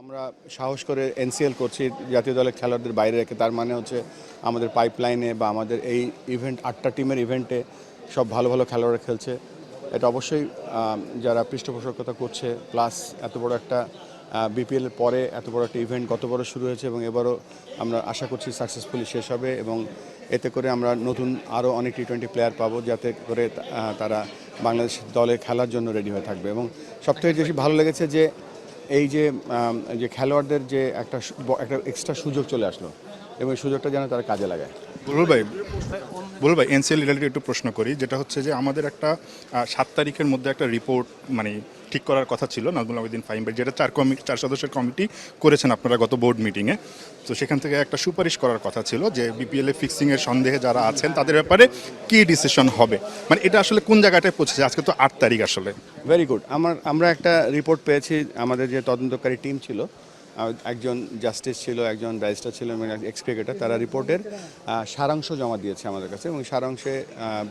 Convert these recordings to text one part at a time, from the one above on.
আমরা সাহস করে এনসিএল করছি জাতীয় দলের খেলোয়াড়দের বাইরে রেখে। তার মানে হচ্ছে আমাদের পাইপলাইনে বা আমাদের এই ইভেন্ট 8টা টিমের ইভেন্টে সব ভালো ভালো খেলোয়াড়রা খেলছে। এটা অবশ্যই যারা পৃষ্ঠপোষকতা করছে, প্লাস এত বড় একটা বিপিএলের পরে এত বড় একটা ইভেন্ট গত বড় শুরু হয়েছে এবং এবারও আমরা আশা করছি সাকসেসফুলি শেষ হবে এবং এতে করে আমরা নতুন আরও অনেক টি-20 প্লেয়ার পাবো, যাতে করে তারা বাংলাদেশ দলে খেলার জন্য রেডি হয়ে থাকবে। এবং সবথেকে বেশি ভালো লেগেছে যে এই যে খেলোয়াড়দের যে একটা এক্সট্রা সুযোগ চলে আসলো এবং এই সুযোগটা যেন তারা কাজে লাগায়। বুলবুল ভাই এনসিএল রিলেটেড একটু প্রশ্ন করি, যেটা হচ্ছে যে আমাদের একটা 7 তারিখের মধ্যে একটা রিপোর্ট মানে ঠিক করার কথা ছিল নাজমুল আবেদিন ফাহিম ভাই, যেটা 4 সদস্যের কমিটি করেছেন আপনারা গত বোর্ড মিটিংয়ে। তো সেখান থেকে একটা সুপারিশ করার কথা ছিল যে বিপিএলে ফিক্সিংয়ের সন্দেহে যারা আছেন তাদের ব্যাপারে কী ডিসিশন হবে, মানে এটা আসলে কোন জায়গাটায় পৌঁছেছে? আজকে তো 8 তারিখ আসলে। Very good. আমরা একটা রিপোর্ট পেয়েছি। আমাদের যে তদন্তকারী টিম ছিল, একজন জাস্টিস ছিল, একজন ব্যারিস্টার ছিল এবং এক্স ক্রিকেটার, তারা রিপোর্টের সারাংশ জমা দিয়েছে আমাদের কাছে এবং সারাংশে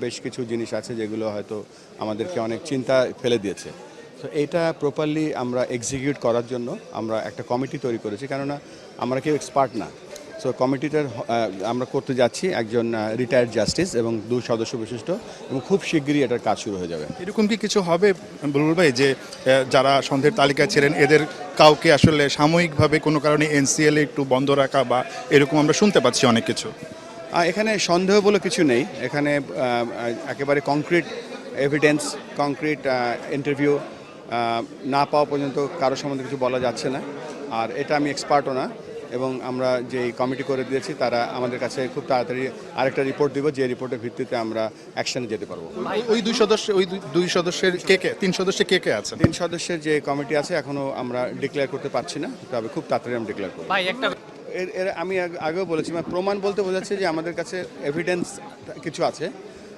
বেশ কিছু জিনিস আছে যেগুলো হয়তো আমাদেরকে অনেক চিন্তা ফেলে দিয়েছে। তো এইটা প্রপারলি আমরা এক্সিকিউট করার জন্য আমরা একটা কমিটি তৈরি করেছি, কেননা আমরা কেউ এক্সপার্ট না। সো কমিটিটার আমরা করতে যাচ্ছি একজন রিটায়ার্ড জাস্টিস এবং 2 সদস্য বিশিষ্ট, এবং খুব শিগগিরই এটার কাজ শুরু হয়ে যাবে। এরকম কি কিছু হবে বুলবুল ভাই যে যারা সন্দেহের তালিকায় ছিলেন এদের কাউকে আসলে সাময়িকভাবে কোনো কারণে এনসিএল একটু বন্ধ রাখা বা এরকম আমরা শুনতে পাচ্ছি অনেক কিছু? এখানে সন্দেহ বলে কিছু নেই। এখানে একেবারে কংক্রিট এভিডেন্স, কংক্রিট ইন্টারভিউ না পাওয়া পর্যন্ত কারো সম্বন্ধে কিছু বলা যাচ্ছে না। আর এটা আমি এক্সপার্টও না, এবং আমরা যে কমিটি করে দিয়েছি তারা আমাদের কাছে খুব তাড়াতাড়ি আরেকটা রিপোর্ট দিব, যে রিপোর্টের ভিত্তিতে আমরা অ্যাকশনে যেতে পারবো। ওই দুই সদস্যের কে কে, 3 সদস্যের কে কে আছেন? 3 সদস্যের যে কমিটি আছে এখনও আমরা ডিক্লেয়ার করতে পারছি না, তবে খুব তাড়াতাড়ি আমরা ডিক্লেয়ার করবো। এর আমি আগেও বলেছি, মানে প্রমাণ বলতে বোঝাচ্ছে যে আমাদের কাছে এভিডেন্স কিছু আছে,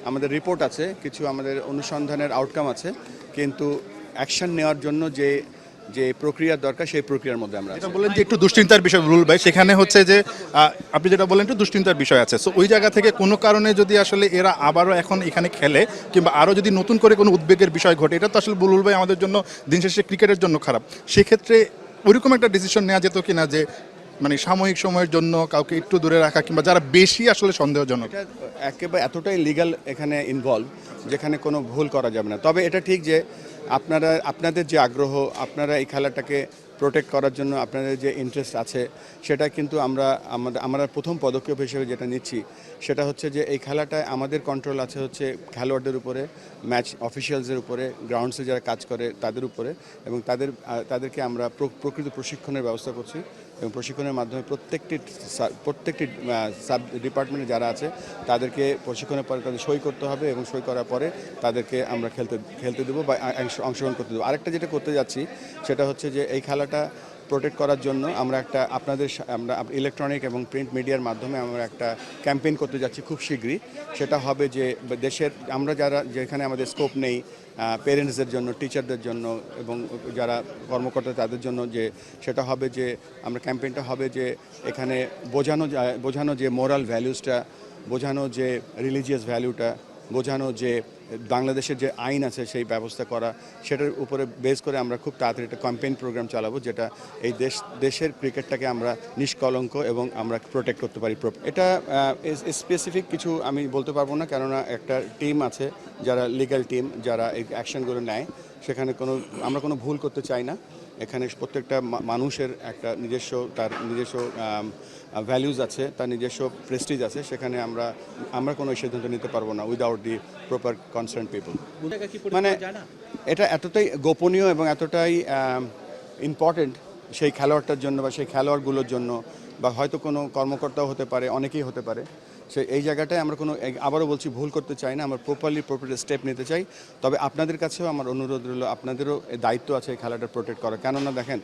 আমাদের রিপোর্ট আছে, কিছু আমাদের অনুসন্ধানের আউটকাম আছে, কিন্তু অ্যাকশন নেওয়ার জন্য যে প্রক্রিয়ার দরকার সেই প্রক্রিয়ার মধ্যে আমরা যেটা বললেন যে একটু দুশ্চিন্তার বিষয় বুলবুল ভাই, সেখানে হচ্ছে যে আপনি যেটা বললেন একটু দুশ্চিন্তার বিষয় আছে। সো ওই জায়গা থেকে কোনো কারণে যদি আসলে এরা আবারও এখন এখানে খেলে কিংবা আরও যদি নতুন করে কোনো উদ্বেগের বিষয় ঘটে, এটা তো আসলে বুলবুল ভাই আমাদের জন্য দিন শেষে ক্রিকেটের জন্য খারাপ। সেক্ষেত্রে ওইরকম একটা ডিসিশন নেওয়া যেত কিনা যে মানে সাময়িক সময়ের জন্য কাউকে একটু দূরে রাখা, কিংবা যারা বেশি আসলে সন্দেহজনক। এটা একেবারে এতটাই লিগ্যাল এখানে ইনভলভ, যেখানে কোনো ভুল করা যাবে না। তবে এটা ঠিক যে আপনাদের যে আগ্রহ, আপনারা এই খেলাটাকে প্রোটেক্ট করার জন্য আপনাদের যে ইন্টারেস্ট আছে, সেটা কিন্তু আমরা প্রথম পদক্ষেপ হিসেবে যেটা নিচ্ছি সেটা হচ্ছে যে এই খেলাটায় আমাদের কন্ট্রোল আছে হচ্ছে খেলোয়াড়দের উপরে, ম্যাচ অফিসিয়ালসের উপরে, গ্রাউন্ডসে যারা কাজ করে তাদের উপরে, এবং তাদেরকে আমরা প্রকৃত প্রশিক্ষণের ব্যবস্থা করছি এবং প্রশিক্ষণের মাধ্যমে প্রত্যেকটি সাব ডিপার্টমেন্টে যারা আছে তাদেরকে প্রশিক্ষণের পরে তাদের সই করতে হবে এবং সই করার পরে তাদেরকে আমরা খেলতে দেবো বা অংশগ্রহণ করতে দেবো। আরেকটা যেটা করতে যাচ্ছি সেটা হচ্ছে যে এই খেলাটা প্রোটেক্ট করার জন্য আমরা আমরা ইলেকট্রনিক এবং প্রিন্ট মিডিয়ার মাধ্যমে আমরা একটা ক্যাম্পেইন করতে যাচ্ছি খুব শীঘ্রই। সেটা হবে যে দেশের আমরা যেখানে আমাদের স্কোপ নেই, পেরেন্টসদের জন্য, টিচারদের জন্য এবং যারা কর্মকর্তা তাদের জন্য, যে সেটা হবে যে আমরা ক্যাম্পেইনটা হবে যে এখানে বোঝানো যে মোরাল ভ্যালুসটা, বোঝানো যে রিলিজিয়াস ভ্যালুটা, বোঝানো যে বাংলাদেশের যে আইন আছে সেই ব্যবস্থা করা, সেটার উপরে বেস করে আমরা খুব তাড়াতাড়ি একটা ক্যাম্পেইন প্রোগ্রাম চালাবো, যেটা এই দেশের ক্রিকেটটাকে আমরা নিষ্কলঙ্ক এবং আমরা প্রোটেক্ট করতে পারি। এটা স্পেসিফিক কিছু আমি বলতে পারবো না, কেননা একটা টিম আছে যারা লিগ্যাল টিম, যারা এই অ্যাকশনগুলো নেয়। সেখানে আমরা কোনো ভুল করতে চাই না। এখানে প্রত্যেকটা মানুষের একটা তার নিজস্ব ভ্যালুজ আছে, তার নিজস্ব প্রেস্টিজ আছে। সেখানে আমরা কোনো সিদ্ধান্ত নিতে পারবো না without the proper concern people. মানে এটা এতটাই গোপনীয় এবং এতটাই ইম্পর্টেন্ট সেই খেলোয়াড়টার জন্য বা সেই খেলোয়াড়গুলোর জন্য, বা হয়তো কোনো কর্মকর্তাও হতে পারে, অনেকেই হতে পারে। এই জায়গাটায় আমরা আবারও বলছি, ভুল করতে চাই না, আমরা প্রপার স্টেপ নিতে চাই। তবে আপনাদের কাছেও আমার অনুরোধ রইল, আপনাদেরও দায়িত্ব আছে এই খেলাটা প্রোটেক্ট করা। কেননা দেখেন,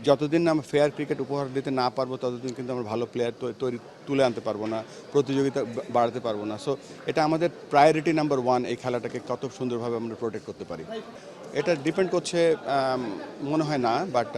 যতদিন না আমরা ফেয়ার ক্রিকেট উপহার দিতে না পারবো ততদিন কিন্তু আমরা ভালো প্লেয়ার তুলে আনতে পারবো না, প্রতিযোগিতা বাড়াতে পারবো না। সো এটা আমাদের প্রায়োরিটি নাম্বার 1, এই খেলাটাকে কত সুন্দরভাবে আমরা প্রোটেক্ট করতে পারি। এটা ডিপেন্ড করছে মনে হয় না, বাট